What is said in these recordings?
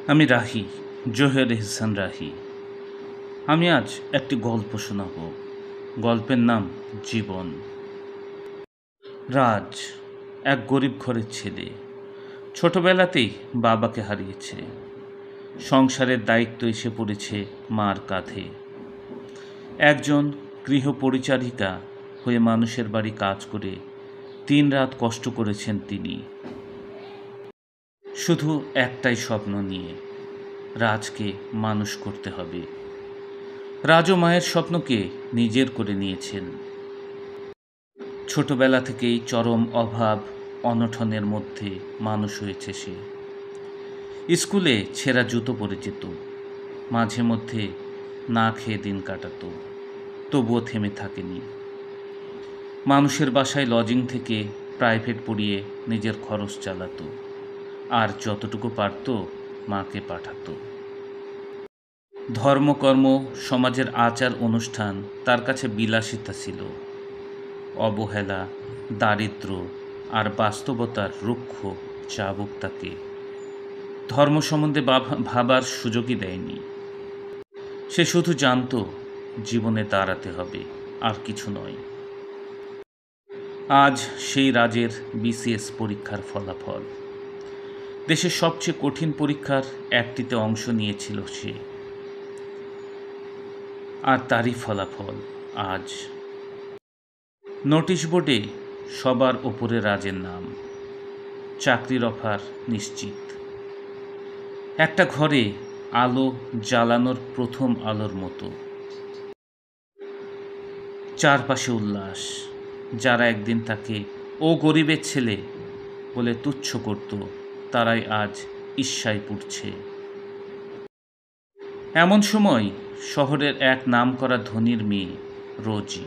আমি রাহি, জোহের এহসান রাহি। আমি আজ একটি গল্প শোনাব। গল্পের নাম জীবন। রাজ এক গরিব ঘরের ছেলে। ছোটবেলাতেই বাবাকে হারিয়েছে। সংসারের দায়িত্ব এসে পড়েছে মার কাঁধে। একজন গৃহপরিচারিকা হয়ে মানুষের বাড়ি কাজ করে দিনরাত কষ্ট করেছেন তিনি, শুধু একটাই স্বপ্ন নিয়ে, রাজকে মানুষ করতে হবে। রাজও মায়ের স্বপ্নকে নিজের করে নিয়েছেন। ছোটবেলা থেকেই চরম অভাব অনটনের মধ্যে মানুষ হয়েছে সে। স্কুলে ছেঁড়া জুতো পরে যেত, মাঝে মধ্যে না খেয়ে দিন কাটাতো, তবুও থেমে থাকেনি। মানুষের বাসায় লজিং থেকে প্রাইভেট পড়িয়ে নিজের খরচ চালাতো, আর যতটুকু পারত মাকে পাঠাতো। ধর্মকর্ম, সমাজের আচার অনুষ্ঠান তার কাছে বিলাসিতা ছিল। অবহেলা, দারিদ্র্য আর বাস্তবতার রুক্ষ চাবুক তাকে ধর্ম সম্বন্ধে ভাবার সুযোগই দেয়নি। সে শুধু জানত জীবনে দাঁড়াতে হবে, আর কিছু নয়। আজ সেই রাজের বিসিএস পরীক্ষার ফলাফল। দেশের সবচেয়ে কঠিন পরীক্ষার একটিতে অংশ নিয়েছিল সে, আর তারই ফলাফল আজ। নোটিশ বোর্ডে সবার ওপরে রাজের নাম। চাকরির অফার নিশ্চিত। একটা ঘরে আলো জ্বালানোর প্রথম আলোর মতো। চারপাশে উল্লাস। যারা একদিন তাকে ও গরিবের ছেলে বলে তুচ্ছ করত, তারাই আজ ঈর্ষায় পুড়ছে। এমন সময় শহরের এক নামকরা ধনীর মেয়ে রোজি,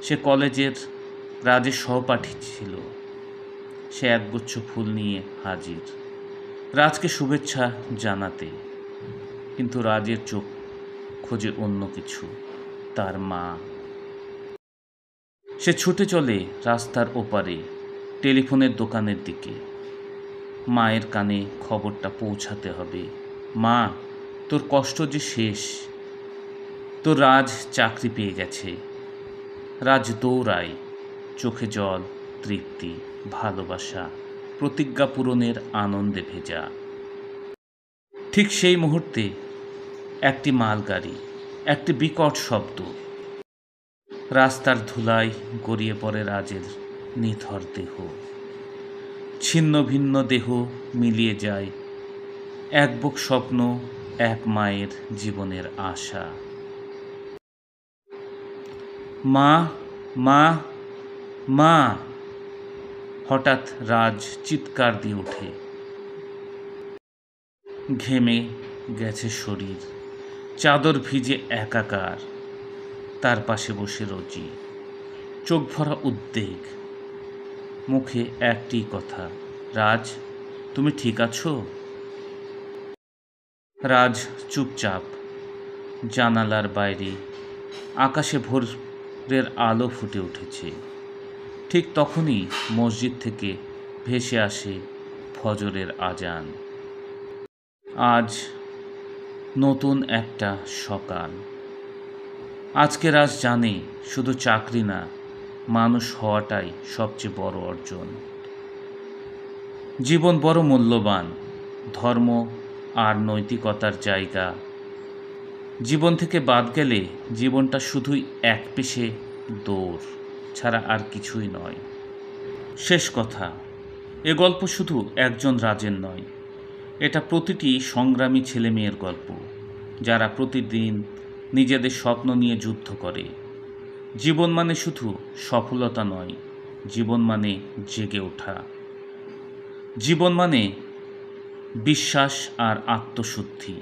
সে কলেজের রাজের সহপাঠী ছিল। সে একগুচ্ছ ফুল নিয়ে হাজির, রাজকে শুভেচ্ছা জানাতে। কিন্তু রাজের চোখ খোঁজে অন্য কিছু, তার মা। সে ছুটে চলে রাস্তার ওপারে, টেলিফোনের দোকানের দিকে। মায়ের কানে খবরটা পৌঁছাতে হবে। মা, তোর কষ্ট যে শেষ, তোর রাজ চাকরি পেয়ে গেছে। রাজ দৌড়ায়, চোখে জল, তৃপ্তি, ভালোবাসা, প্রতিজ্ঞা পূরণের আনন্দে ভেজা। ঠিক সেই মুহূর্তে একটি মালগাড়ি, একটি বিকট শব্দ। রাস্তার ধুলায় গড়িয়ে পড়ে রাজের নিথর দেহ। ছিন্ন ভিন্ন দেহ মিলিয়ে যায়, এক বুক স্বপ্ন, এক মায়ের জীবনের আশা। মা, মা, মা! হঠাৎ রাজ চিৎকার দিয়ে ওঠে। ঘেমে গেছে শরীর, চাদর ভিজে একাকার। তার পাশে বসে রোজি, চোখ ভরা উদ্বেগ, মুখে একটি কথা, রাজ, তুমি ঠিক আছো? রাজ চুপচাপ। জানালার বাইরে আকাশে ভোরের আলো ফুটে উঠেছে। ঠিক তখনই মসজিদ থেকে ভেসে আসে ফজরের আজান। আজ নতুন একটা সকাল। আজকে রাজ জানে, শুধু চাকরি না, মানুষ হওয়াটাই সবচেয়ে বড় অর্জন। জীবন বড় মূল্যবান। ধর্ম আর নৈতিকতার জায়গা জীবন থেকে বাদ গেলে জীবনটা শুধুই এক পেশে দৌড় ছাড়া আর কিছুই নয়। শেষ কথা, এ গল্প শুধু একজন রাজের নয়, এটা প্রতিটি সংগ্রামী ছেলে মেয়ের গল্প, যারা প্রতিদিন নিজেদের স্বপ্ন নিয়ে যুদ্ধ করে। জীবন মানে শুধু সফলতা নয়, জীবন মানে জেগে ওঠা। জীবন মানে বিশ্বাস আর আত্মশুদ্ধি।